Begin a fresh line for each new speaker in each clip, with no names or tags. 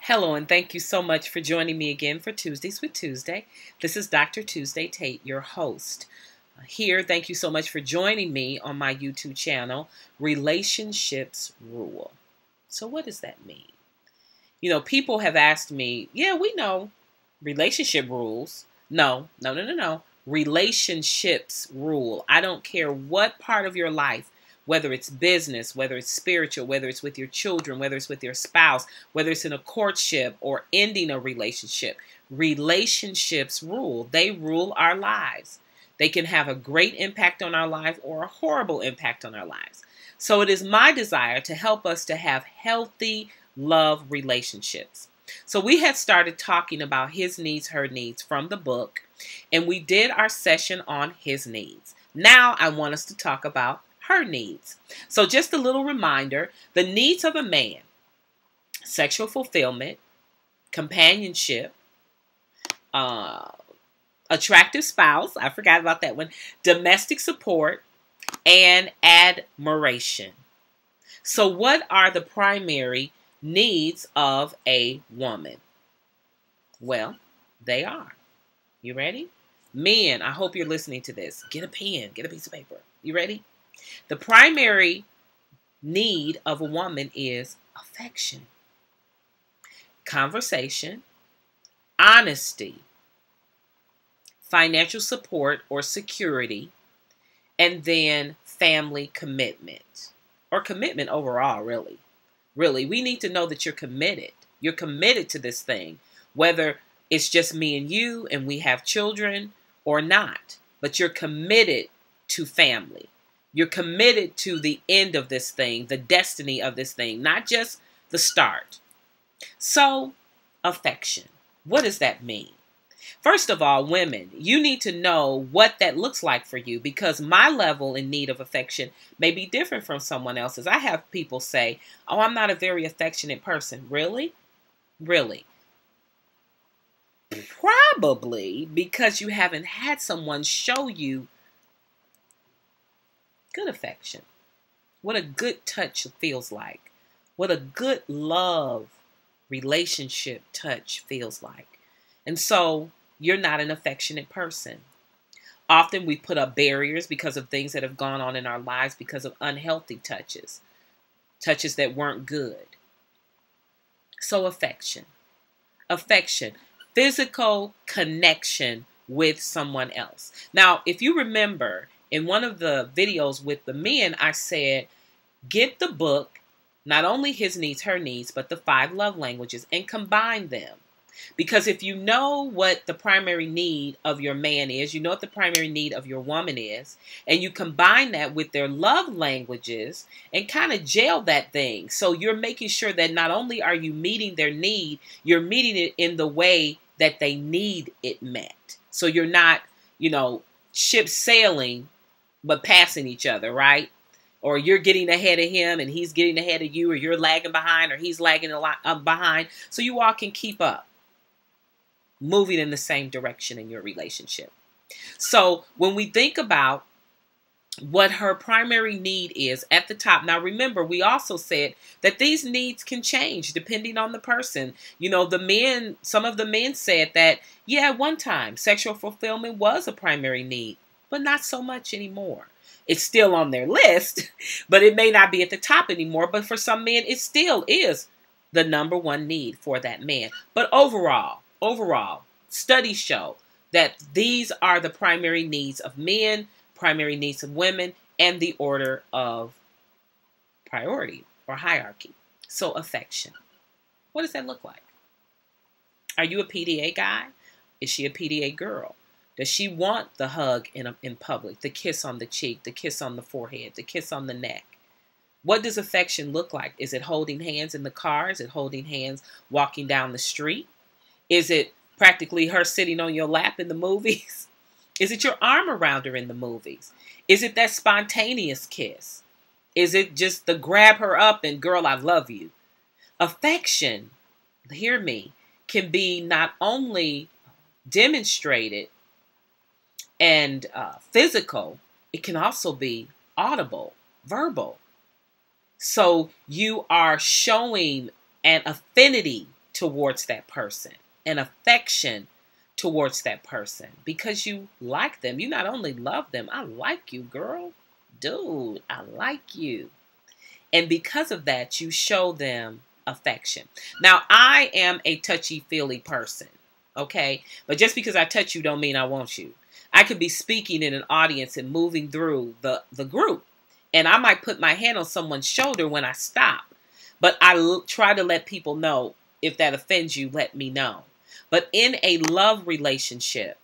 Hello, and thank you so much for joining me again for Tuesdays with Tuesday. This is Dr. Tuesday Tate, your host. Here, thank you so much for joining me on my YouTube channel, Relationships Rule. So what does that mean? You know, people have asked me, yeah, we know relationship rules. No. Relationships rule. I don't care what part of your life, whether it's business, whether it's spiritual, whether it's with your children, whether it's with your spouse, whether it's in a courtship or ending a relationship. Relationships rule. They rule our lives. They can have a great impact on our lives or a horrible impact on our lives. So it is my desire to help us to have healthy love relationships. So we had started talking about his needs, her needs from the book, and we did our session on his needs. Now I want us to talk about her needs. So just a little reminder, the needs of a man: sexual fulfillment, companionship, attractive spouse, I forgot about that one, domestic support, and admiration. So what are the primary needs of a woman? Well, they are. You ready? Men, I hope you're listening to this. Get a pen, get a piece of paper. You ready? The primary need of a woman is affection, conversation, honesty, financial support or security, and then family commitment, or commitment overall, really. Really, we need to know that you're committed. You're committed to this thing, whether it's just me and you and we have children or not, but you're committed to family. You're committed to the end of this thing, the destiny of this thing, not just the start. So, affection. What does that mean? First of all, women, you need to know what that looks like for you, because my level in need of affection may be different from someone else's. I have people say, oh, I'm not a very affectionate person. Really? Really? Probably because you haven't had someone show you good affection, what a good touch feels like, what a good love relationship touch feels like. And so you're not an affectionate person. Often we put up barriers because of things that have gone on in our lives because of unhealthy touches that weren't good. So affection, physical connection with someone else. Now, if you remember, in one of the videos with the men, I said, get the book, not only his needs, her needs, but the 5 love languages, and combine them. Because if you know what the primary need of your man is, you know what the primary need of your woman is, and you combine that with their love languages and kind of gel that thing. So you're making sure that not only are you meeting their need, you're meeting it in the way that they need it met. So you're not, ship sailing, but passing each other, right? Or you're getting ahead of him and he's getting ahead of you, or you're lagging behind or he's lagging a lot behind. So you all can keep up, moving in the same direction in your relationship. So when we think about what her primary need is at the top, now remember, we also said that these needs can change depending on the person. Some of the men said that, yeah, at one time sexual fulfillment was a primary need, but not so much anymore. It's still on their list, but it may not be at the top anymore. But for some men, it still is the number one need for that man. But overall, studies show that these are the primary needs of men, primary needs of women, and the order of priority or hierarchy. So affection. What does that look like? Are you a PDA guy? Is she a PDA girl? Does she want the hug in public, the kiss on the cheek, the kiss on the forehead, the kiss on the neck? What does affection look like? Is it holding hands in the car? Is it holding hands walking down the street? Is it practically her sitting on your lap in the movies? Is it your arm around her in the movies? Is it that spontaneous kiss? Is it just the grab her up and girl, I love you? Affection, hear me, can be not only demonstrated and physical, it can also be audible, verbal. So you are showing an affinity towards that person, and affection towards that person, because you like them. You not only love them, I like you, girl. Dude, I like you. And because of that, you show them affection. Now, I am a touchy-feely person, okay? But just because I touch you don't mean I want you. I could be speaking in an audience and moving through the group, and I might put my hand on someone's shoulder when I stop. But I try to let people know, if that offends you, let me know. But in a love relationship,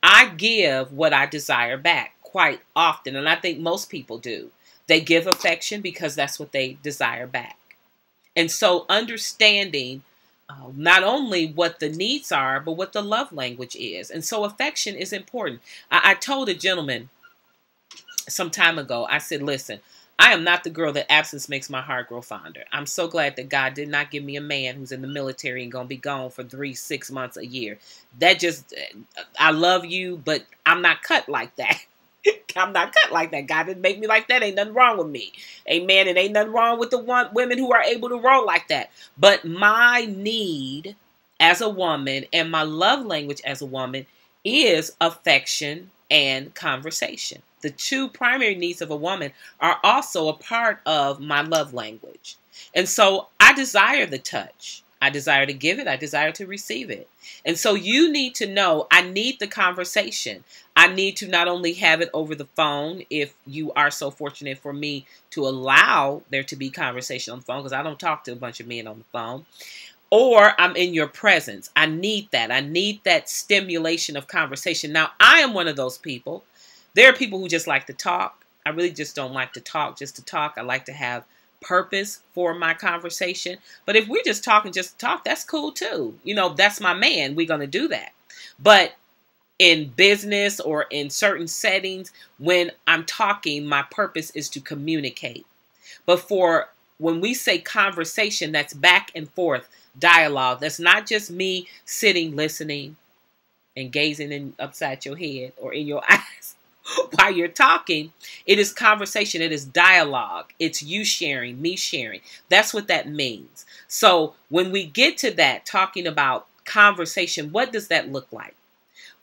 I give what I desire back quite often, and I think most people do. They give affection because that's what they desire back. And so understanding not only what the needs are, but what the love language is. And so affection is important. I told a gentleman some time ago, I said, listen, I am not the girl that absence makes my heart grow fonder. I'm so glad that God did not give me a man who's in the military and going to be gone for 3-6 months a year. That just, I love you, but I'm not cut like that. I'm not cut like that. God didn't make me like that. Ain't nothing wrong with me. Amen. And ain't nothing wrong with the women who are able to roll like that. But my need as a woman and my love language as a woman is affection and conversation. The two primary needs of a woman are also a part of my love language. And so I desire the touch. I desire to give it. I desire to receive it. And so you need to know, I need the conversation. I need to not only have it over the phone, if you are so fortunate for me to allow there to be conversation on the phone, because I don't talk to a bunch of men on the phone, or I'm in your presence. I need that. I need that stimulation of conversation. Now, I am one of those people. There are people who just like to talk. I really just don't like to talk just to talk. I like to have purpose for my conversation. But if we're just talking just to talk, that's cool too. You know, that's my man. We're going to do that. But in business or in certain settings, when I'm talking, my purpose is to communicate. But for when we say conversation, that's back and forth dialogue. That's not just me sitting, listening, and gazing upside your head or in your eyes while you're talking. It is conversation. It is dialogue. It's you sharing, me sharing. That's what that means. So when we get to that, talking about conversation, what does that look like?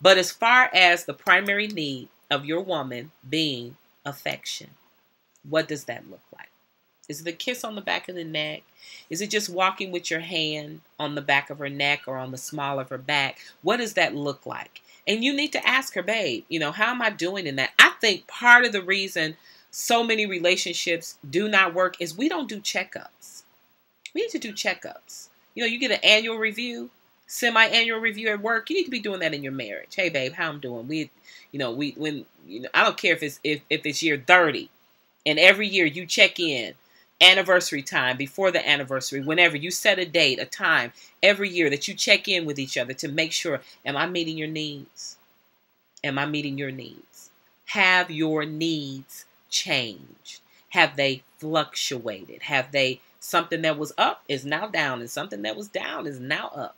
But as far as the primary need of your woman being affection, what does that look like? Is it a kiss on the back of the neck? Is it just walking with your hand on the back of her neck or on the small of her back? What does that look like? And you need to ask her, babe, you know, how am I doing in that? I think part of the reason so many relationships do not work is we don't do checkups. We need to do checkups. You know, you get an annual review, semi-annual review at work. You need to be doing that in your marriage. Hey, babe, how I'm doing? I don't care if it's year 30, and every year you check in. Anniversary time, before the anniversary, whenever you set a date, a time, every year that you check in with each other to make sure, am I meeting your needs? Am I meeting your needs? Have your needs changed? Have they fluctuated? Have they, something that was up is now down, and something that was down is now up?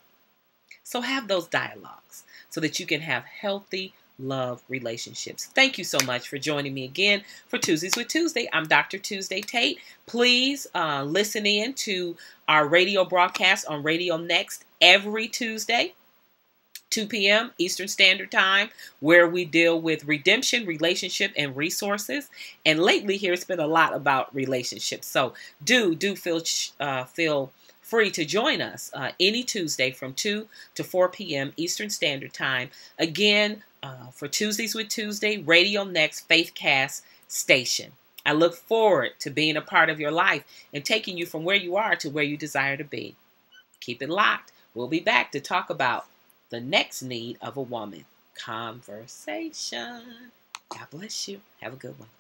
So have those dialogues so that you can have healthy love relationships. Thank you so much for joining me again for Tuesdays with Tuesday. I'm Dr. Tuesday Tate. Please listen in to our radio broadcast on RadioNext every Tuesday, 2 p.m. Eastern Standard Time, where we deal with redemption, relationship, and resources. And lately here it's been a lot about relationships. So do feel free to join us any Tuesday from 2 to 4 p.m. Eastern Standard Time. Again, for Tuesdays with Tuesday, RadioNext FaithCast station. I look forward to being a part of your life and taking you from where you are to where you desire to be. Keep it locked. We'll be back to talk about the next need of a woman, conversation. God bless you. Have a good one.